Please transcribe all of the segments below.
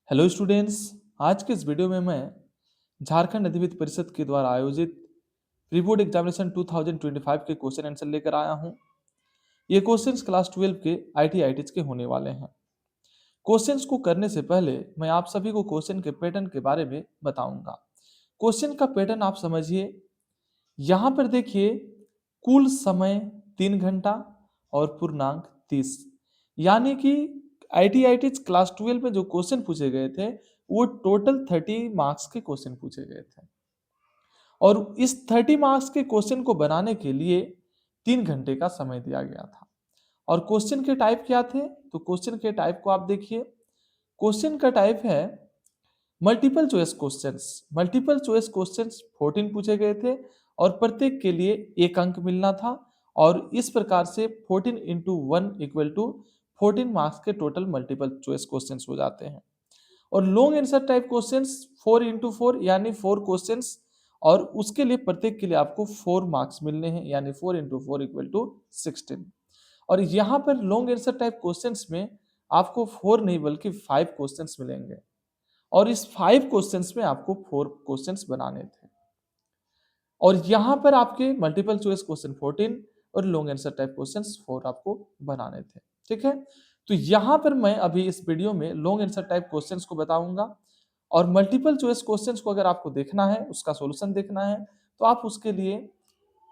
Hello students. आज के इस वीडियो में मैं झारखंड अधिविद्य परिषद के द्वारा आयोजित प्री बोर्ड एग्जामिनेशन 2025 के क्वेश्चन आंसर लेकर आया हूं। ये क्वेश्चंस क्लास 12 के आईटीज के होने वाले हैं। क्वेश्चंस को करने से पहले मैं आप सभी को क्वेश्चन के पैटर्न के बारे में बताऊंगा। क्वेश्चन का पैटर्न आप समझिए। यहाँ पर देखिए, कुल समय 3 घंटा और पूर्णांक 30, यानी कि आईटीज क्लास 12 में जो क्वेश्चन पूछे गए थे वो टोटल 30 मार्क्स के क्वेश्चन पूछे गए थे। और इस 30 मार्क्स के क्वेश्चन को बनाने के लिए 3 घंटे का समय दिया गया था। और क्वेश्चन के टाइप क्या थे? तो क्वेश्चन के टाइप को आप देखिए। क्वेश्चन का टाइप है multiple choice questions. Multiple choice questions 14 पूछे गए थे और प्रत्येक के लिए 1 अंक मिलना था। और इस प्रकार से 14 इंटू 1 इक्वल टू 14 मार्क्स के टोटल मल्टीपल चॉइस क्वेश्चंस हो जाते हैं। और long answer type questions 4 into 4 यानी 4 क्वेश्चंस, और उसके लिए प्रत्येक के लिए आपको 4 मार्क्स मिलने हैं, यानी 4 इंटू 4 इक्वल टू 16। और यहाँ पर लॉन्ग आंसर टाइप क्वेश्चंस में आपको 4 नहीं बल्कि 5 क्वेश्चंस मिलेंगे। और इस 5 क्वेश्चंस में आपको 4 क्वेश्चंस बनाने थे। और यहाँ पर आपके मल्टीपल चॉइस क्वेश्चन 14 और लॉन्ग आंसर टाइप क्वेश्चंस 4 आपको बनाने थे। ठीक है, तो यहाँ पर मैं अभी इस वीडियो में लॉन्ग आंसर टाइप क्वेश्चंस को बताऊंगा। और मल्टीपल चॉइस क्वेश्चंस को अगर आपको देखना है, उसका सॉल्यूशन देखना है, तो आप उसके लिए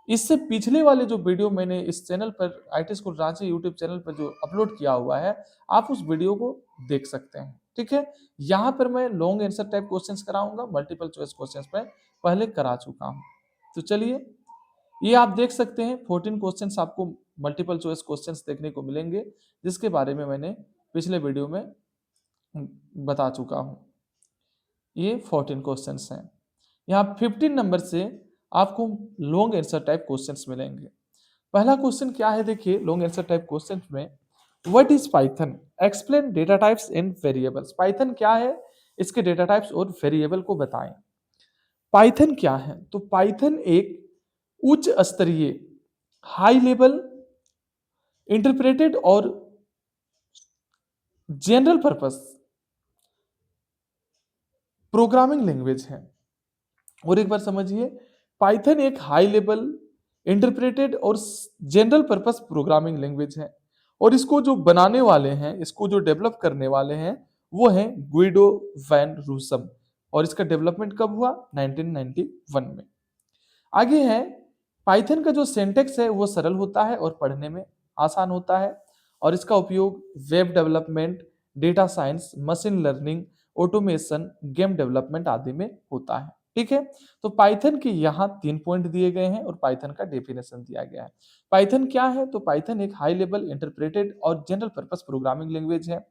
इससे पिछले वाले जो वीडियो मैंने इस चैनल पर IT school Ranchi YouTube channel पर जो अपलोड किया हुआ है, आप उस वीडियो को देख सकते हैं। ठीक है, यहाँ पर मैं लॉन्ग आंसर टाइप क्वेश्चंस कराऊंगा, मल्टीपल चॉइस क्वेश्चंस मैं पहले करा चुका हूँ। तो चलिए, ये आप देख सकते हैं 14 क्वेश्चंस आपको मल्टीपल चॉइस क्वेश्चंस देखने को मिलेंगे, जिसके बारे में मैंने पिछले वीडियो में बता चुका हूँ। ये 14 क्वेश्चंस हैं। यहाँ 15 नंबर से आपको लॉन्ग आंसर टाइप क्वेश्चंस मिलेंगे। पहला क्वेश्चन क्या है, देखिए लॉन्ग आंसर टाइप क्वेश्चन में, what is Python, explain data types and variables. Python क्या है, इसके डेटा टाइप्स और वेरिएबल को बताएं। पाइथन क्या है? तो पाइथन एक उच्च स्तरीय, हाई लेवल, इंटरप्रेटेड और जनरल पर्पस प्रोग्रामिंग लैंग्वेज है। और एक बार समझिए, पाइथन एक हाई लेवल, इंटरप्रेटेड और जनरल पर्पस प्रोग्रामिंग लैंग्वेज है। और इसको जो बनाने वाले हैं, इसको जो डेवलप करने वाले हैं, वो हैं गुइडो वैन रूसम। और इसका डेवलपमेंट कब हुआ? 1991 में। आगे है, पाइथन का जो सिंटैक्स है वो सरल होता है और पढ़ने में आसान होता है। और इसका उपयोग web development, data science, machine learning, automation, game development आदि में होता है। ठीक है, तो पाइथन के यहाँ 3 पॉइंट दिए गए हैं और पाइथन का डेफिनेशन दिया गया है। पाइथन क्या है? तो पाइथन एक हाई लेवल, इंटरप्रेटेड और जनरल पर्पस प्रोग्रामिंग लैंग्वेज है।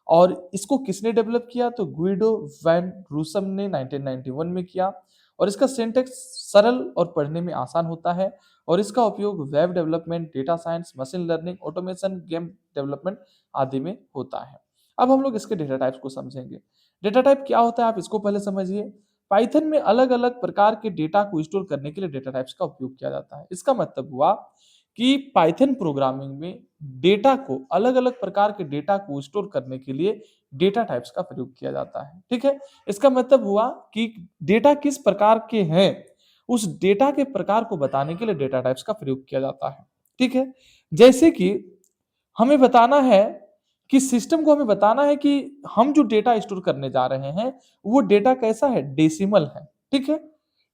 और इसको किसने डेवलप किया? तो गुइडो वैन रूसम ने 1991 में किया। और इसका सिंटैक्स सरल और पढ़ने में आसान होता है। और इसका उपयोग web development, data science, machine learning, automation, game development आदि में होता है। अब हम लोग इसके डेटा टाइप्स को समझेंगे। डेटा टाइप क्या होता है, आप इसको पहले समझिए। पाइथन में अलग अलग प्रकार के डेटा को स्टोर करने के लिए डेटा टाइप्स का उपयोग किया जाता है। इसका मतलब हुआ कि पाइथन प्रोग्रामिंग में डेटा को, अलग अलग प्रकार के डेटा को स्टोर करने के लिए डेटा टाइप्स का प्रयोग किया जाता है। ठीक है, इसका मतलब हुआ कि डेटा किस प्रकार के हैं, उस डेटा के प्रकार को बताने के लिए डेटा टाइप्स का प्रयोग किया जाता है। ठीक है, जैसे कि हमें बताना है कि सिस्टम को हमें बताना है कि हम जो डेटा स्टोर करने जा रहे हैं वो डेटा कैसा है, डेसिमल है। ठीक है,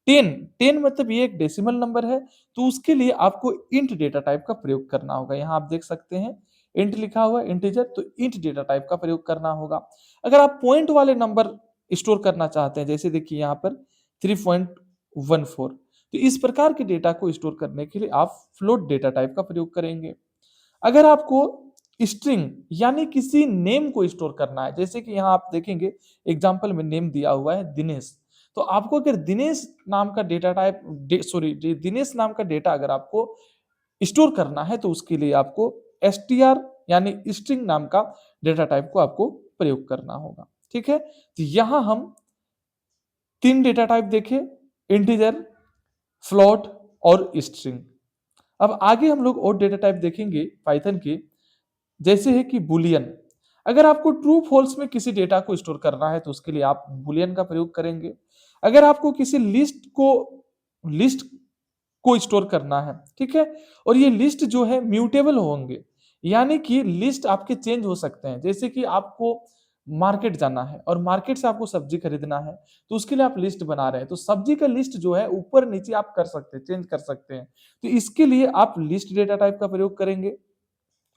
10 मतलब ये एक डेसिमल नंबर है। तो उसके लिए आपको इंट डेटा टाइप का प्रयोग करना होगा। यहाँ आप देख सकते हैं इंट लिखा हुआ इंटीजर, तो इंट डेटा टाइप का प्रयोग करना होगा। अगर आप पॉइंट वाले नंबर स्टोर करना चाहते हैं, जैसे देखिए यहाँ पर 3.14, तो इस प्रकार के डेटा को स्टोर करने के लिए आप फ्लोट डेटा टाइप का प्रयोग करेंगे। अगर आपको स्ट्रिंग यानी किसी नेम को स्टोर करना है, जैसे कि यहाँ आप देखेंगे एग्जांपल में नेम दिया हुआ है दिनेश, तो आपको अगर दिनेश नाम का डेटा टाइप, दिनेश नाम का डेटा अगर आपको स्टोर करना है, तो उसके लिए आपको str यानी स्ट्रिंग नाम का डेटा टाइप को आपको प्रयोग करना होगा। ठीक है, तो यहां हम 3 डेटा टाइप देखे, इंटीजर, फ्लोट और स्ट्रिंग। अब आगे हम लोग और डेटा टाइप देखेंगे पाइथन के, जैसे है कि बुलियन। अगर आपको ट्रू फॉल्स में किसी डेटा को स्टोर करना है तो उसके लिए आप बुलियन का प्रयोग करेंगे। अगर आपको किसी लिस्ट को स्टोर करना है, ठीक है, और ये लिस्ट जो है म्यूटेबल होंगे, यानी कि लिस्ट आपके चेंज हो सकते हैं। जैसे कि आपको मार्केट जाना है और मार्केट से आपको सब्जी खरीदना है, तो उसके लिए आप लिस्ट बना रहे हैं, तो सब्जी का लिस्ट जो है ऊपर नीचे आप कर सकते हैं, चेंज कर सकते हैं। तो इसके लिए आप लिस्ट डेटा टाइप का प्रयोग करेंगे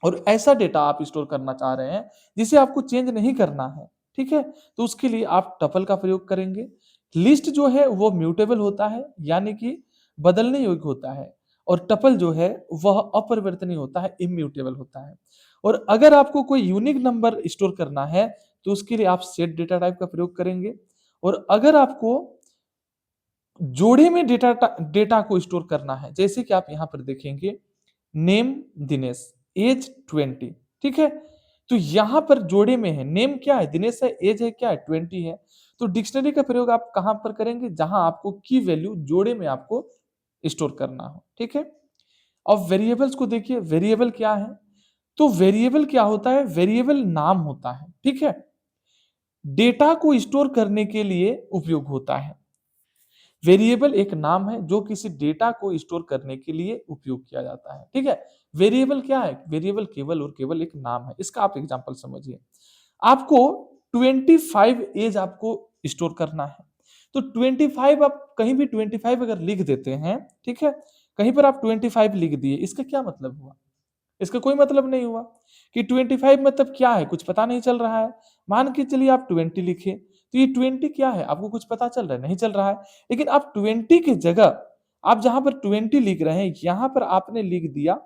और ऐसा डेटा आप स्टोर करना चाह रहे हैं जिसे आपको चेंज नहीं करना है, ठीक है, तो उसके लिए आप टपल का प्रयोग करेंगे। लिस्ट जो है वो म्यूटेबल होता है, यानी कि बदलने योग्य होता है, और टपल जो है वह अपरिवर्तनीय होता है, इम्यूटेबल होता है। और अगर आपको कोई यूनिक नंबर स्टोर करना है तो उसके लिए आप सेट डेटा टाइप का प्रयोग करेंगे। और अगर आपको जोड़े में डेटा को स्टोर करना है, जैसे कि आप यहां पर देखेंगे, नेम दिनेश, एज 20, ठीक है, तो यहां पर जोड़े में है, नेम क्या है, दिनेश है, एज है क्या है, 20 है। तो डिक्शनरी का प्रयोग आप कहां पर करेंगे, जहां आपको की वैल्यू जोड़े में आपको स्टोर करना हो, ठीक है। अब वेरिएबल्स को देखिए, वेरिएबल क्या है, तो वेरिएबल क्या होता है, वेरिएबल नाम होता है, ठीक है, डेटा को स्टोर करने के लिए उपयोग होता है। वेरिएबल एक नाम है जो किसी डेटा को स्टोर करने के लिए उपयोग किया जाता है, ठीक है। वेरिएबल क्या है, वेरिएबल केवल और केवल एक नाम है। इसका आप एग्जांपल समझिए, आपको 25 एज आपको स्टोर करना है, तो 25 आप कहीं भी 25 अगर लिख देते हैं, ठीक है, कहीं पर आप 25 लिख दिए, इसका क्या मतलब हुआ, इसका कोई मतलब नहीं हुआ कि 25 मतलब क्या है, कुछ पता नहीं चल रहा है। मान के चलिए आप 20 लिखे, तो ये 20 क्या है, आपको कुछ पता चल रहा है, नहीं चल रहा है। लेकिन आप 20 की जगह आप जहां पर 20 लिख रहे हैं, यहां पर आपने लिख दिया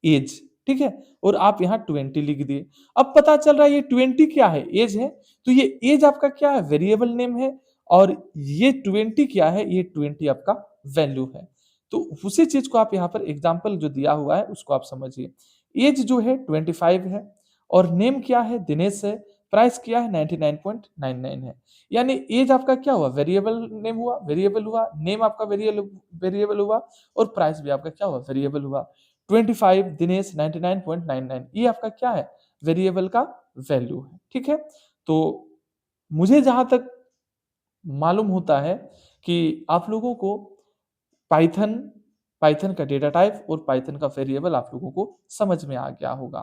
एज, ठीक है, और आप यहाँ 20 लिख दिए। अब पता चल रहा है ये 20 क्या है, एज है, तो ये एज आपका क्या है, वेरिएबल नेम है, और ये 20 क्या है, ये 20 आपका वैल्यू है। तो उसी चीज को आप यहाँ पर एग्जाम्पल जो दिया हुआ है उसको आप समझिए। एज जो है 25 है, और नेम क्या है, दिनेश है, प्राइस क्या है, 99.99 है। यानी एज आपका क्या हुआ, वेरिएबल नेम हुआ, वेरिएबल हुआ, नेम आपका वेरिएबल हुआ, और प्राइस भी आपका क्या हुआ, वेरिएबल हुआ। 25 दिनेश 99.99, ये आपका क्या है, वेरिएबल का वैल्यू है, ठीक है। तो मुझे जहां तक मालूम होता है कि आप लोगों को पाइथन पाइथन का डेटा टाइप और पाइथन का वेरिएबल आप लोगों को समझ में आ गया होगा।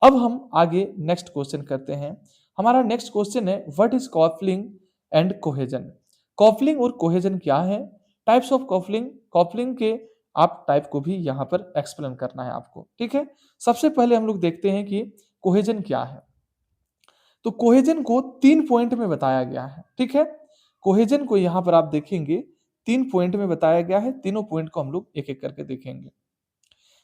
अब हम आगे नेक्स्ट क्वेश्चन करते हैं। हमारा नेक्स्ट क्वेश्चन है, what is coupling and cohesion. Coupling और कोहेजन क्या है, टाइप्स ऑफ कॉपलिंग, कॉपलिंग के आप टाइप को भी यहाँ पर एक्सप्लेन करना है आपको, ठीक है। सबसे पहले हम लोग देखते हैं कि कोहेजन क्या है। तो कोहेजन को 3 पॉइंट में बताया गया है, ठीक है। कोहेजन को यहाँ पर आप देखेंगे 3 पॉइंट में बताया गया है, तीनों पॉइंट को हम लोग एक एक करके देखेंगे।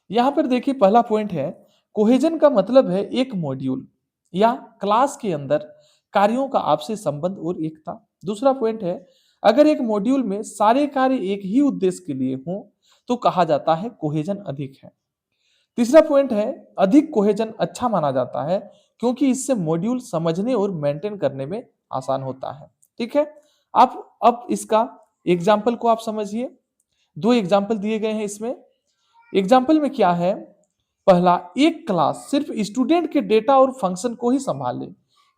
यहाँ पर देखिए, पहला पॉइंट है, कोहेजन का मतलब है एक मॉड्यूल या क्लास के अंदर कार्यों का आपसी संबंध और एकता। दूसरा पॉइंट है, अगर एक मॉड्यूल में सारे कार्य एक ही उद्देश्य के लिए हों तो कहा जाता है कोहेजन अधिक है। तीसरा पॉइंट है, अधिक कोहेजन अच्छा माना जाता है क्योंकि इससे मॉड्यूल समझने और मेंटेन करने में आसान होता है, ठीक है। आप अब इसका एग्जाम्पल को आप समझिए। दो एग्जाम्पल दिए गए हैं इसमें। एग्जाम्पल में क्या है, पहला, एक क्लास सिर्फ स्टूडेंट के डेटा और फंक्शन को ही संभाले।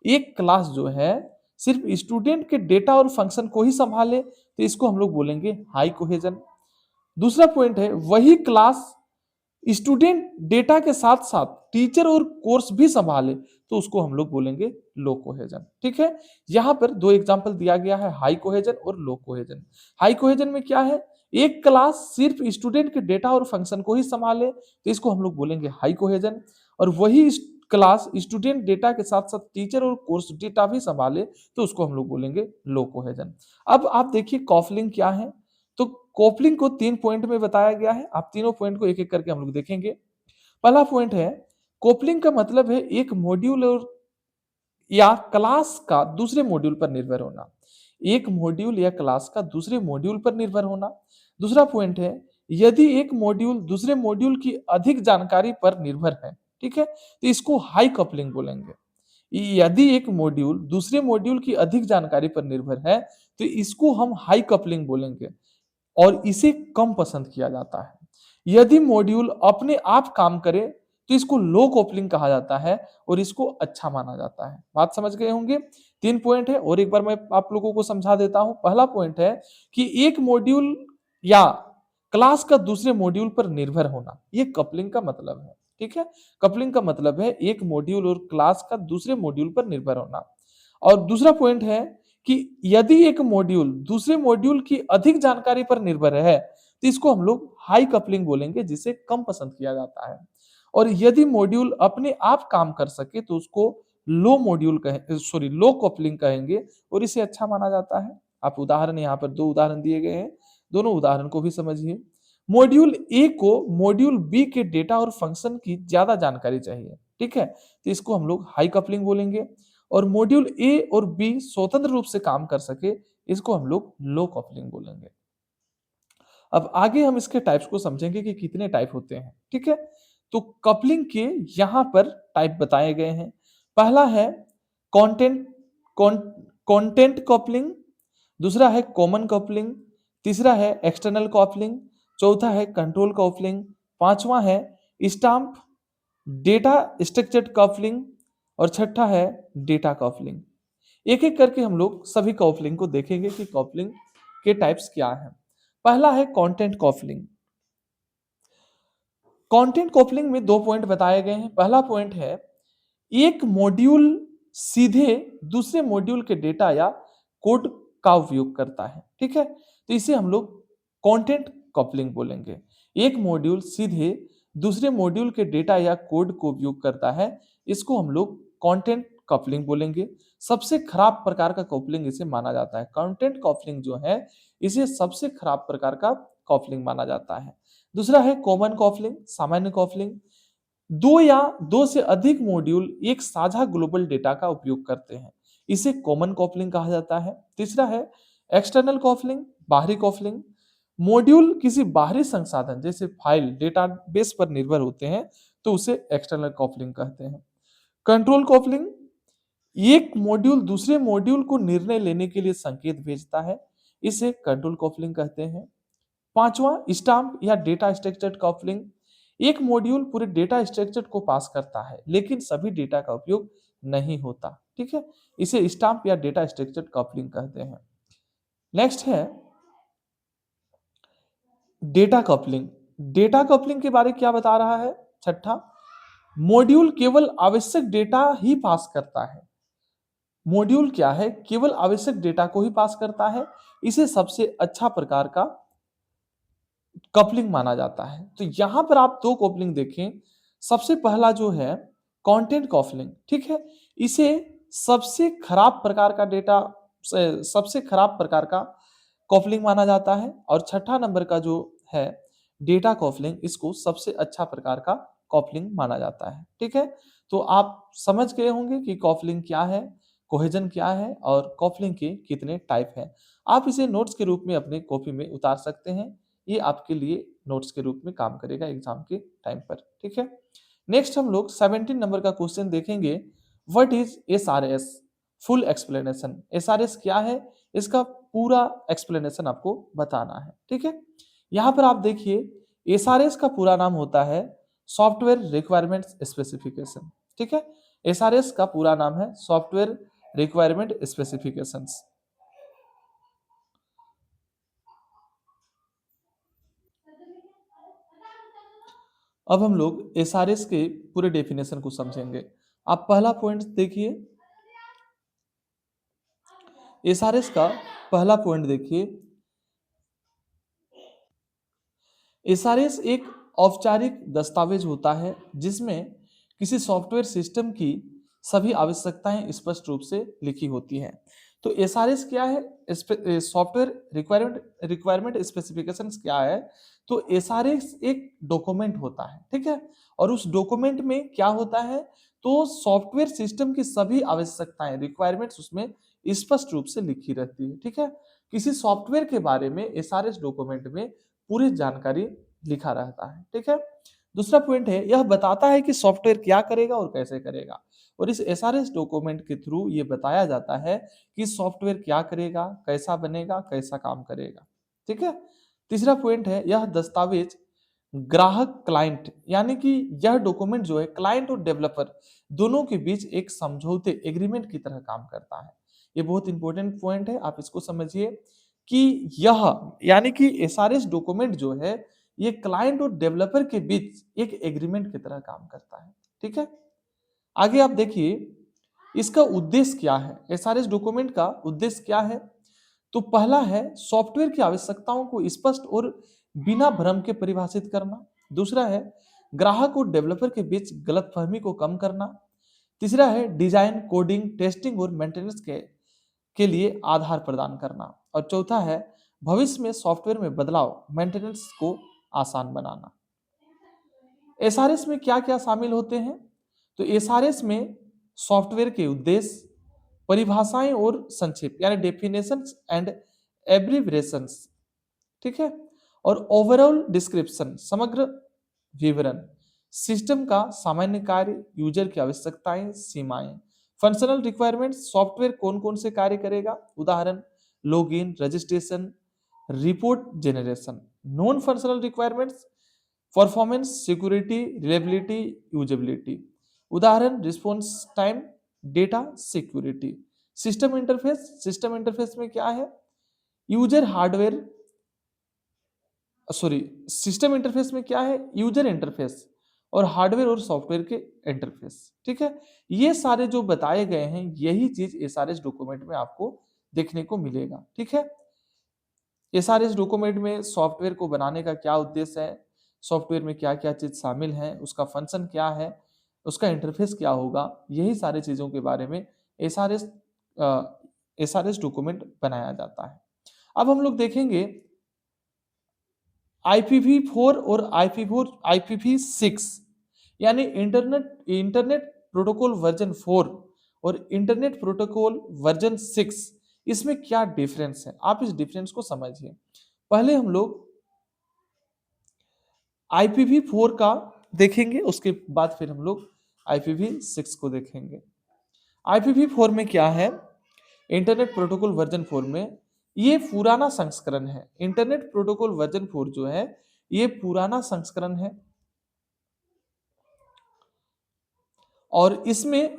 एक क्लास जो है सिर्फ स्टूडेंट के डेटा और फंक्शन को ही संभाले, तो इसको हम लोग बोलेंगे हाई कोहेजन। दूसरा पॉइंट है, वही क्लास स्टूडेंट डेटा के साथ साथ टीचर और कोर्स भी संभाले, तो उसको हम लोग बोलेंगे लो कोहेजन, ठीक है। यहां पर दो एग्जांपल दिया गया है, हाई कोहेजन और लो कोहेजन। हाई कोहेजन में क्या है, एक क्लास सिर्फ स्टूडेंट के डेटा और फंक्शन को ही संभाले, तो इसको हम लोग बोलेंगे हाई कोहेजन। और वही क्लास स्टूडेंट डेटा के साथ साथ टीचर और कोर्स डेटा भी संभाले, तो उसको हम लोग बोलेंगे लो कोहेजन। अब आप देखिए कॉपलिंग क्या है। तो कॉपलिंग को 3 पॉइंट में बताया गया है, आप तीनों पॉइंट को एक एक करके हम लोग देखेंगे। पहला पॉइंट है, कॉपलिंग का मतलब है एक मॉड्यूल और या क्लास का दूसरे मॉड्यूल पर निर्भर होना। एक मॉड्यूल या क्लास का दूसरे मॉड्यूल पर निर्भर होना। दूसरा पॉइंट है, यदि एक मॉड्यूल दूसरे मॉड्यूल की अधिक जानकारी पर निर्भर है, ठीक है, तो इसको हाई कपलिंग बोलेंगे। यदि एक मॉड्यूल दूसरे मॉड्यूल की अधिक जानकारी पर निर्भर है, तो इसको हम हाई कपलिंग बोलेंगे और इसे कम पसंद किया जाता है। यदि मॉड्यूल अपने आप काम करे तो इसको लो कपलिंग कहा जाता है और इसको अच्छा माना जाता है। बात समझ गए होंगे। 3 पॉइंट है और एक बार मैं आप लोगों को समझा देता हूं। पहला पॉइंट है कि एक मॉड्यूल या क्लास का दूसरे मॉड्यूल पर निर्भर होना, ये कपलिंग का मतलब है। ठीक है, कपलिंग का मतलब है एक मॉड्यूल और क्लास का दूसरे मॉड्यूल पर निर्भर होना। और दूसरा पॉइंट है कि यदि एक मॉड्यूल दूसरे मॉड्यूल की अधिक जानकारी पर निर्भर है तो इसको हम लोग हाई कपलिंग बोलेंगे, जिसे कम पसंद किया जाता है। और यदि मॉड्यूल अपने आप काम कर सके तो उसको लो कपलिंग कहेंगे और इसे अच्छा माना जाता है। आप उदाहरण, यहाँ पर 2 उदाहरण दिए गए हैं, दोनों उदाहरण को भी समझिए। मॉड्यूल ए को मॉड्यूल बी के डेटा और फंक्शन की ज्यादा जानकारी चाहिए, ठीक है, तो इसको हम लोग हाई कपलिंग बोलेंगे। और मॉड्यूल ए और बी स्वतंत्र रूप से काम कर सके, इसको हम लोग लो कपलिंग बोलेंगे। अब आगे हम इसके टाइप्स को समझेंगे कि कितने टाइप होते हैं। ठीक है, तो कपलिंग के यहां पर टाइप बताए गए हैं। पहला है कंटेंट कंटेंट कपलिंग, दूसरा है कॉमन कपलिंग, तीसरा है एक्सटर्नल कपलिंग, चौथा है कंट्रोल कपलिंग, पांचवा है स्टैम्प डेटा स्ट्रक्चर्ड कपलिंग और छठा है डेटा कपलिंग। एक एक करके हम लोग सभी कपलिंग को देखेंगे कि कपलिंग के टाइप्स क्या हैं। पहला है कंटेंट कपलिंग। कंटेंट कपलिंग में 2 पॉइंट बताए गए हैं। पहला पॉइंट है एक मॉड्यूल सीधे दूसरे मॉड्यूल के डेटा या कोड का उपयोग करता है। ठीक है, तो इसे हम लोग कंटेंट कपलिंग बोलेंगे। एक मॉड्यूल सीधे दूसरे मॉड्यूल के डेटा या कोड को उपयोग करता है, इसको हम लोग कंटेंट कपलिंग बोलेंगे। सबसे खराब प्रकार का कपलिंग इसे माना जाता है। कंटेंट कपलिंग जो है इसे सबसे खराब प्रकार का कपलिंग माना जाता है। दूसरा है कॉमन कपलिंग, सामान्य कपलिंग। दो या दो से अधिक मॉड्यूल एक साझा ग्लोबल डेटा का उपयोग करते हैं, इसे कॉमन कॉपलिंग कहा जाता है। तीसरा है एक्सटर्नल कॉपलिंग, बाहरी कॉपलिंग। मॉड्यूल किसी बाहरी संसाधन जैसे फाइल, डेटाबेस पर निर्भर होते हैं तो उसे एक्सटर्नल कॉपलिंग कहते हैं। कंट्रोल कॉपलिंग, एक मॉड्यूल दूसरे मॉड्यूल को निर्णय लेने के लिए संकेत भेजता है, इसे कंट्रोल कॉपलिंग कहते हैं। पांचवा स्टैम्प या डेटा स्ट्रक्चर्ड कपलिंग, एक मॉड्यूल पूरे डेटा स्ट्रक्चर को पास करता है लेकिन सभी डेटा का उपयोग नहीं होता। ठीक है, इसे स्टैम्प या डेटा स्ट्रक्चर्ड कपलिंग कहते हैं। नेक्स्ट है डेटा कपलिंग। डेटा कपलिंग के बारे में क्या बता रहा है? छठा, मॉड्यूल केवल आवश्यक डेटा ही पास करता है। मॉड्यूल क्या है? केवल आवश्यक डेटा को ही पास करता है, इसे सबसे अच्छा प्रकार का कपलिंग माना जाता है। तो यहां पर आप 2 कपलिंग देखें। सबसे पहला जो है कंटेंट कपलिंग, ठीक है, इसे सबसे खराब प्रकार का सबसे खराब प्रकार का कपलिंग माना जाता है। और छठा नंबर का जो है डेटा कपलिंग, इसको सबसे अच्छा प्रकार का कपलिंग माना जाता है। ठीक है, तो आप समझ गए होंगे कि कपलिंग क्या है, कोहेजन क्या है और कपलिंग के कितने टाइप हैं। आप इसे नोट्स के रूप में अपने कॉपी में उतार सकते हैं, ये आपके लिए नोट्स के रूप में काम करेगा एग्जाम के टाइम पर। ठीक है, नेक्स्ट हम लोग 17 नंबर का क्वेश्चन देखेंगे। What is SRS? Full explanation. SRS क्या है, इसका पूरा एक्सप्लेनेशन आपको बताना है। ठीक है, यहां पर आप देखिए एसआरएस का पूरा नाम होता है सॉफ्टवेयर रिक्वायरमेंट स्पेसिफिकेशन। ठीक है, एसआरएस का पूरा नाम है सॉफ्टवेयर रिक्वायरमेंट स्पेसिफिकेशंस। अब हम लोग एसआरएस के पूरे डेफिनेशन को समझेंगे। आप पहला पॉइंट देखिए, एसआरएस का पहला पॉइंट देखिए। एसआरएस एक औपचारिक दस्तावेज होता है जिसमें किसी सॉफ्टवेयर सिस्टम की सभी आवश्यकताएं स्पष्ट रूप से लिखी होती हैं। तो एसआरएस क्या है? सॉफ्टवेयर रिक्वायरमेंट स्पेसिफिकेशंस क्या है? तो एसआरएस एक डॉक्यूमेंट होता है, ठीक है, और उस डॉक्यूमेंट में क्या होता है? तो सॉफ्टवेयर सिस्टम की सभी आवश्यकताएं, रिक्वायरमेंट्स उसमें स्पष्ट रूप से लिखी रहती है। ठीक है, किसी सॉफ्टवेयर के बारे में एसआरएस डॉक्यूमेंट में पूरी जानकारी लिखा रहता है। ठीक है, दूसरा पॉइंट है यह बताता है कि सॉफ्टवेयर क्या करेगा और कैसे करेगा, और इस एसआरएस डॉक्यूमेंट के थ्रू ये बताया जाता है कि सॉफ्टवेयर क्या करेगा, कैसा बनेगा, कैसा काम करेगा। ठीक है, तीसरा पॉइंट है यह दस्तावेज ग्राहक क्लाइंट, यानी कि यह डॉक्यूमेंट जो है क्लाइंट और डेवलपर दोनों के बीच एक समझौते एग्रीमेंट की तरह काम करता है। ये बहुत इंपॉर्टेंट पॉइंट है, आप इसको समझिए कि यह यानी कि एसआरएस डॉक्यूमेंट जो है ये क्लाइंट और डेवलपर के बीच एक एग्रीमेंट की तरह काम करता है। ठीक है, आगे आप देखिए इसका उद्देश्य क्या है, एसआरएस डॉक्यूमेंट का उद्देश्य क्या है। तो पहला है सॉफ्टवेयर की आवश्यकताओं को स्पष्ट और बिना भ्रम के परिभाषित करना। दूसरा है ग्राहक और डेवलपर के बीच गलतफहमी को कम करना। तीसरा है डिजाइन, कोडिंग, टेस्टिंग और मेंटेनेंस के लिए आधार प्रदान करना। और चौथा है भविष्य में सॉफ्टवेयर में बदलाव, मेंटेनेंस को आसान बनाना। एसआरएस में क्या क्या शामिल होते हैं? तो एसआरएस में सॉफ्टवेयर के उद्देश्य, परिभाषाएं और संक्षेप यानी डेफिनेशंस एंड एब्रिविएशंस, ठीक है, और ओवरऑल डिस्क्रिप्शन, समग्र विवरण, सिस्टम का सामान्य कार्य, यूजर की आवश्यकताएं, सीमाएं, फंक्शनल रिक्वायरमेंट, सॉफ्टवेयर कौन कौन से कार्य करेगा, उदाहरण login, registration, report generation. Non functional requirements, performance, security, reliability, usability, उदाहरण response time, data security. System interface, system interface में क्या है, user hardware sorry system interface में क्या है, यूजर इंटरफेस और हार्डवेयर और सॉफ्टवेयर के इंटरफेस। ठीक है, ये सारे जो बताए गए हैं यही चीज एसआरएस डॉक्यूमेंट में आपको देखने को मिलेगा। ठीक है, एसआरएस डॉक्यूमेंट में सॉफ्टवेयर को बनाने का क्या उद्देश्य है, सॉफ्टवेयर में क्या क्या चीज शामिल है, उसका फंक्शन क्या है, उसका इंटरफेस क्या होगा, यही सारी चीजों के बारे में एसआरएस एसआरएस डॉक्यूमेंट बनाया जाता है। अब हम लोग देखेंगे IPv4 और IPv6 यानी इंटरनेट प्रोटोकॉल वर्जन 4 और इंटरनेट प्रोटोकॉल वर्जन 6, इसमें क्या डिफरेंस है, आप इस डिफरेंस को समझिए। पहले हम लोग IPv4 का देखेंगे, उसके बाद फिर हम लोग IPv6 को देखेंगे। IPv4 में क्या है, इंटरनेट प्रोटोकॉल वर्जन 4 में ये पुराना संस्करण है। इंटरनेट प्रोटोकॉल वर्जन 4 जो है ये पुराना संस्करण है और इसमें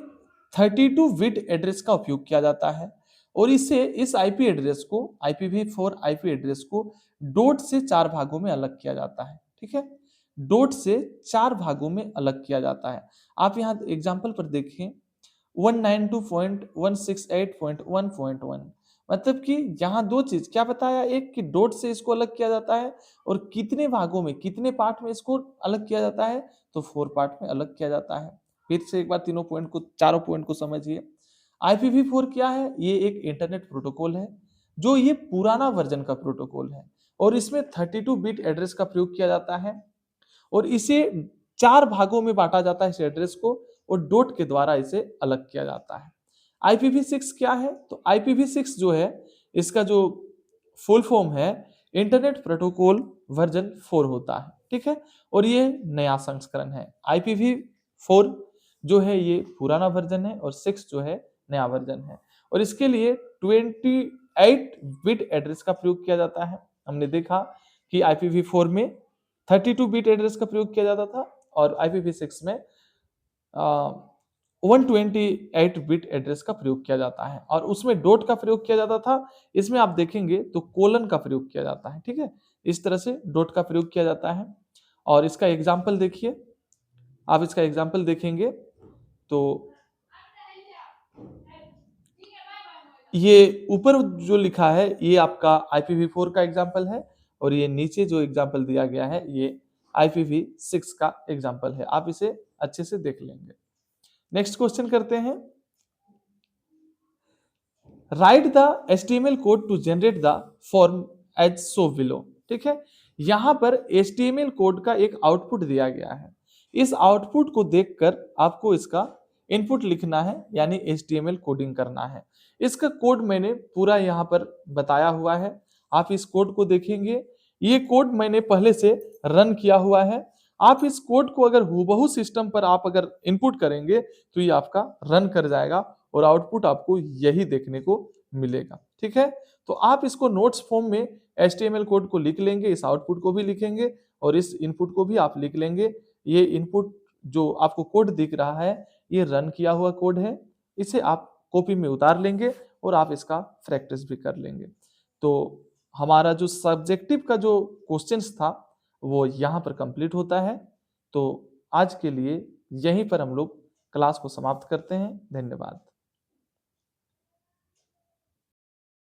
32 बिट एड्रेस का उपयोग किया जाता है और इसे इस आईपी एड्रेस को IPv4 IP address co dot से 4 भागों में अलग किया जाता है। ठीक है, डॉट से 4 भागों में अलग किया जाता है। आप यहाँ एग्जांपल पर देखें 192.168.1.1, मतलब कि यहाँ दो चीज क्या बताया, एक कि डॉट से इसको अलग किया जाता है और कितने भागों में कितने पार्ट में इसको अलग किया जाता है, तो 4 पार्ट में अलग किया जाता है। फिर से एक बार तीनों पॉइंट को चारों पॉइंट को समझिए। IPv4 क्या है, ये एक इंटरनेट प्रोटोकॉल है जो ये पुराना वर्जन का प्रोटोकॉल है और इसमें 32 बिट एड्रेस का प्रयोग किया जाता है और इसे 4 भागों में बांटा जाता है इस एड्रेस को और डॉट के द्वारा इसे अलग किया जाता है। IPv6 क्या है, तो IPv6 जो है इसका जो फुल फॉर्म है इंटरनेट प्रोटोकॉल वर्जन 4 होता है। ठीक है, और ये नया संस्करण है। IPv4 जो है ये पुराना वर्जन है और 6 जो है नया वर्जन है और इसके लिए 28 बिट एड्रेस का प्रयोग किया जाता है। हमने देखा कि IPv4 में 32 बिट एड्रेस का प्रयोग किया जाता था और IPv6 में 128 बिट एड्रेस का प्रयोग किया जाता है और उसमें डॉट का प्रयोग किया जाता था, इसमें आप देखेंगे तो कोलन का प्रयोग किया जाता है। ठीक है, इस तरह से डॉट का प्रयोग किया जाता है और इसका एग्जाम्पल देखिए, आप इसका एग्जाम्पल देखेंगे तो ये ऊपर जो लिखा है ये आपका IPv4 का एग्जाम्पल है और ये नीचे जो एग्जाम्पल दिया गया है ये IPv6 का एग्जाम्पल है। आप इसे अच्छे से देख लेंगे। नेक्स्ट क्वेश्चन करते हैं, write the HTML code to generate the form as so below. ठीक है, यहां पर HTML कोड का एक आउटपुट दिया गया है, इस आउटपुट को देखकर आपको इसका इनपुट लिखना है यानी HTML कोडिंग करना है। इसका कोड मैंने पूरा यहाँ पर बताया हुआ है, आप इस कोड को देखेंगे, ये कोड मैंने पहले से रन किया हुआ है। आप इस कोड को अगर हूबहू सिस्टम पर आप अगर इनपुट करेंगे तो ये आपका रन कर जाएगा और आउटपुट आपको यही देखने को मिलेगा। ठीक है, तो आप इसको नोट्स फॉर्म में HTML कोड को लिख लेंगे, इस आउटपुट को भी लिखेंगे और इस इनपुट को भी आप लिख लेंगे। ये इनपुट जो आपको कोड दिख रहा है, ये रन किया हुआ कोड है। इसे आप कॉपी में उतार लेंगे और आप इसका प्रैक्टिस भी कर लेंगे। तो हमारा जो सब्जेक्टिव का जो क्वेश्चंस था वो यहाँ पर कंप्लीट होता है। तो आज के लिए यहीं पर हम लोग क्लास को समाप्त करते हैं। धन्यवाद।